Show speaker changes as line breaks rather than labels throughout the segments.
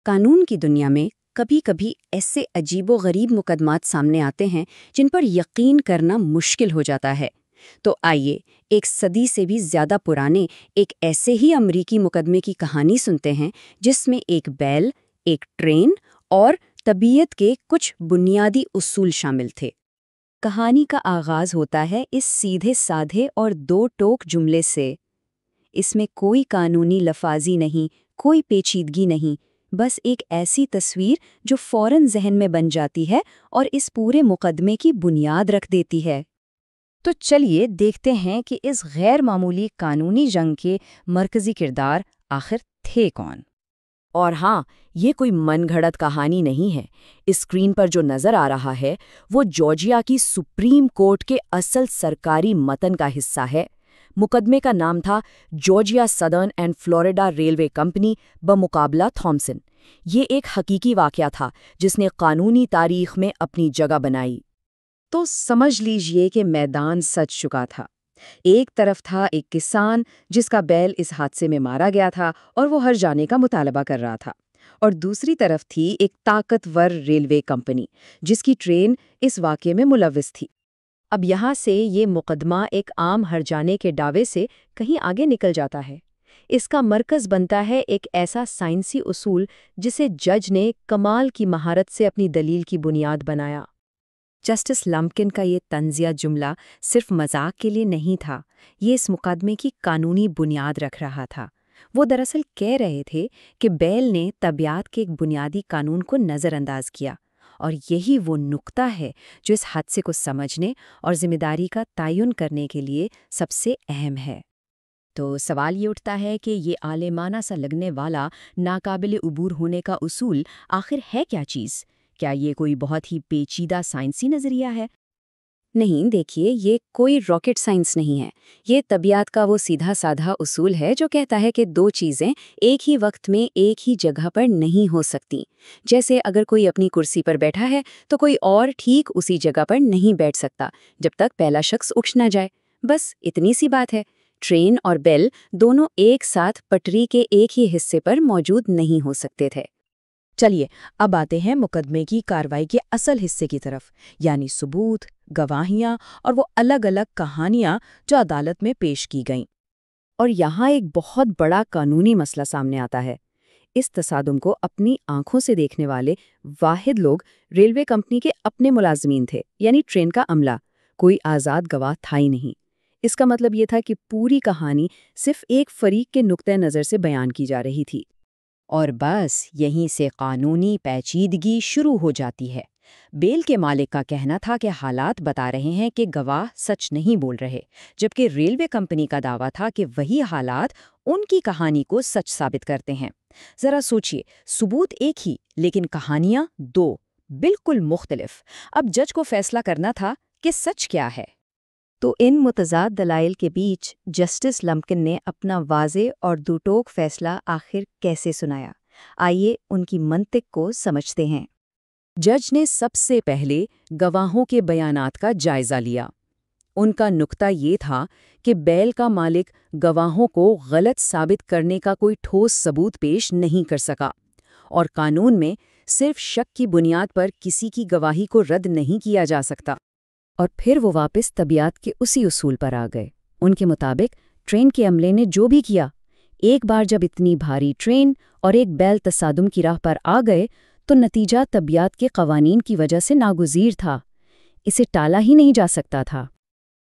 قانون کی دنیا میں کبھی کبھی ایسے عجیب و غریب مقدمات سامنے آتے ہیں جن پر یقین کرنا مشکل ہو جاتا ہے۔ تو آئیے ایک صدی سے بھی زیادہ پرانے ایک ایسے ہی امریکی مقدمے کی کہانی سنتے ہیں جس میں ایک بیل، ایک ٹرین اور طبیعت کے کچھ بنیادی اصول شامل تھے۔ کہانی کا آغاز ہوتا ہے اس سیدھے سادھے اور دو ٹوک جملے سے۔ اس میں کوئی قانونی لفاظی نہیں، کوئی پیچیدگی نہیں، بس ایک ایسی تصویر جو فوراً ذہن میں بن جاتی ہے اور اس پورے مقدمے کی بنیاد رکھ دیتی ہے۔ تو چلیے دیکھتے ہیں کہ اس غیر معمولی قانونی جنگ کے مرکزی کردار آخر تھے کون۔
اور ہاں، یہ کوئی من گھڑت کہانی نہیں ہے۔ اسکرین پر جو نظر آ رہا ہے وہ جارجیا کی سپریم کورٹ کے اصل سرکاری متن کا حصہ ہے۔ مقدمے کا نام تھا Georgia Southern and Florida railway company بمقابلہ تھامسن۔ یہ ایک حقیقی واقعہ تھا جس نے قانونی تاریخ میں اپنی جگہ بنائی۔
تو سمجھ لیجئے کہ میدان سج چکا تھا۔ ایک طرف تھا ایک کسان جس کا بیل اس حادثے میں مارا گیا تھا اور وہ ہر جانے کا مطالبہ کر رہا تھا، اور دوسری طرف تھی ایک طاقتور ریلوے کمپنی جس کی ٹرین اس واقعے میں ملوث تھی۔ اب یہاں سے یہ مقدمہ ایک عام ہر جانے کے دعوے سے کہیں آگے نکل جاتا ہے۔ اس کا مرکز بنتا ہے ایک ایسا سائنسی اصول جسے جج نے کمال کی مہارت سے اپنی دلیل کی بنیاد بنایا۔ جسٹس لمکن کا یہ طنزیہ جملہ صرف مذاق کے لیے نہیں تھا، یہ اس مقدمے کی قانونی بنیاد رکھ رہا تھا۔ وہ دراصل کہہ رہے تھے کہ بیل نے طبیعت کے ایک بنیادی قانون کو نظر انداز کیا، اور یہی وہ نقطہ ہے جو اس حادثے کو سمجھنے اور ذمہ داری کا تعین کرنے کے لیے سب سے اہم ہے۔ تو سوال یہ اٹھتا ہے کہ یہ عالمانہ سا لگنے والا ناقابل عبور ہونے کا اصول آخر ہے کیا چیز؟ کیا یہ کوئی بہت ہی پیچیدہ سائنسی نظریہ ہے؟
نہیں، دیکھیے، یہ کوئی راکٹ سائنس نہیں ہے۔ یہ طبیعت کا وہ سیدھا سادھا اصول ہے جو کہتا ہے کہ دو چیزیں ایک ہی وقت میں ایک ہی جگہ پر نہیں ہو سکتی۔ جیسے اگر کوئی اپنی کرسی پر بیٹھا ہے تو کوئی اور ٹھیک اسی جگہ پر نہیں بیٹھ سکتا جب تک پہلا شخص اٹھ نہ جائے۔ بس اتنی سی بات ہے۔ ٹرین اور بیل دونوں ایک ساتھ پٹری کے ایک ہی حصے پر موجود نہیں ہو سکتے تھے۔
چلیے اب آتے ہیں مقدمے کی کارروائی کے اصل حصے کی طرف، یعنی ثبوت، گواہیاں اور وہ الگ الگ کہانیاں جو عدالت میں پیش کی گئیں۔
اور یہاں ایک بہت بڑا قانونی مسئلہ سامنے آتا ہے۔ اس تصادم کو اپنی آنکھوں سے دیکھنے والے واحد لوگ ریلوے کمپنی کے اپنے ملازمین تھے، یعنی ٹرین کا عملہ۔ کوئی آزاد گواہ تھا ہی نہیں۔ اس کا مطلب یہ تھا کہ پوری کہانی صرف ایک فریق کے نقطۂ نظر سے بیان کی جا رہی تھی۔
اور بس یہیں سے قانونی پیچیدگی شروع ہو جاتی ہے۔ بیل کے مالک کا کہنا تھا کہ حالات بتا رہے ہیں کہ گواہ سچ نہیں بول رہے، جبکہ ریلوے کمپنی کا دعویٰ تھا کہ وہی حالات ان کی کہانی کو سچ ثابت کرتے ہیں۔ ذرا سوچئے، ثبوت ایک ہی لیکن کہانیاں دو، بالکل مختلف۔ اب جج کو فیصلہ کرنا تھا کہ سچ کیا ہے۔
تو ان متضاد دلائل کے بیچ جسٹس لمکن نے اپنا واضح اور دوٹوک فیصلہ آخر کیسے سنایا؟ آئیے ان کی منطق کو سمجھتے ہیں۔
جج نے سب سے پہلے گواہوں کے بیانات کا جائزہ لیا۔ ان کا نقطہ یہ تھا کہ بیل کا مالک گواہوں کو غلط ثابت کرنے کا کوئی ٹھوس ثبوت پیش نہیں کر سکا، اور قانون میں صرف شک کی بنیاد پر کسی کی گواہی کو رد نہیں کیا جا سکتا۔
اور پھر وہ واپس طبیعت کے اسی اصول پر آ گئے۔ ان کے مطابق ٹرین کے عملے نے جو بھی کیا، ایک بار جب اتنی بھاری ٹرین اور ایک بیل تصادم کی راہ پر آ گئے تو نتیجہ طبیعت کے قوانین کی وجہ سے ناگزیر تھا، اسے ٹالا ہی نہیں جا سکتا تھا۔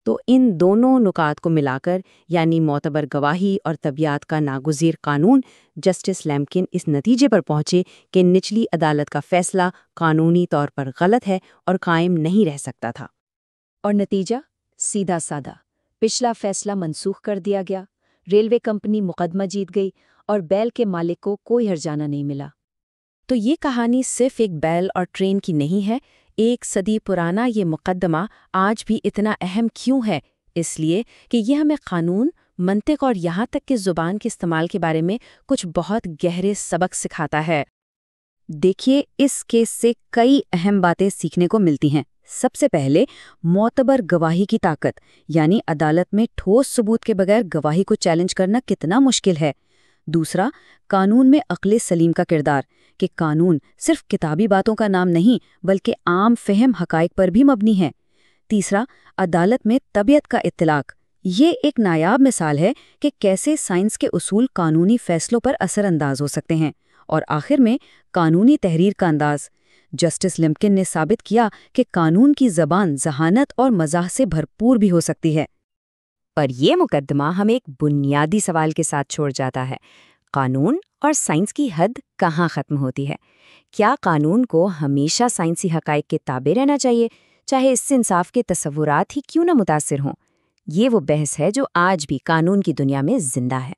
تو ان دونوں نکات کو ملا کر، یعنی معتبر گواہی اور طبیعت کا ناگزیر قانون، جسٹس لمکن اس نتیجے پر پہنچے کہ نچلی عدالت کا فیصلہ قانونی طور پر غلط ہے اور قائم نہیں رہ سکتا تھا۔ اور نتیجہ سیدھا سادہ، پچھلا فیصلہ منسوخ کر دیا گیا، ریلوے کمپنی مقدمہ جیت گئی اور بیل کے مالک کو کوئی ہرجانہ نہیں ملا۔ تو یہ کہانی صرف ایک بیل اور ٹرین کی نہیں ہے۔ ایک صدی پرانا یہ مقدمہ آج بھی اتنا اہم کیوں ہے؟ اس لیے کہ یہ ہمیں قانون، منطق اور یہاں تک کہ زبان کے استعمال کے بارے میں کچھ بہت گہرے سبق سکھاتا ہے۔ دیکھیے، اس کیس سے کئی اہم باتیں سیکھنے کو ملتی ہیں۔ سب سے پہلے معتبر گواہی کی طاقت، یعنی عدالت میں ٹھوس ثبوت کے بغیر گواہی کو چیلنج کرنا کتنا مشکل ہے۔ دوسرا، قانون میں عقل سلیم کا کردار، کہ قانون صرف کتابی باتوں کا نام نہیں بلکہ عام فہم حقائق پر بھی مبنی ہے۔ تیسرا، عدالت میں طبیعت کا اطلاق۔ یہ ایک نایاب مثال ہے کہ کیسے سائنس کے اصول قانونی فیصلوں پر اثر انداز ہو سکتے ہیں۔ اور آخر میں قانونی تحریر کا انداز۔ جسٹس لمکن نے ثابت کیا کہ قانون کی زبان ذہانت اور مزاح سے بھرپور بھی ہو سکتی ہے۔
پر یہ مقدمہ ہمیں ایک بنیادی سوال کے ساتھ چھوڑ جاتا ہے، قانون اور سائنس کی حد کہاں ختم ہوتی ہے؟ کیا قانون کو ہمیشہ سائنسی حقائق کے تابع رہنا چاہیے، چاہے اس سے انصاف کے تصورات ہی کیوں نہ متاثر ہوں؟ یہ وہ بحث ہے جو آج بھی قانون کی دنیا میں زندہ ہے۔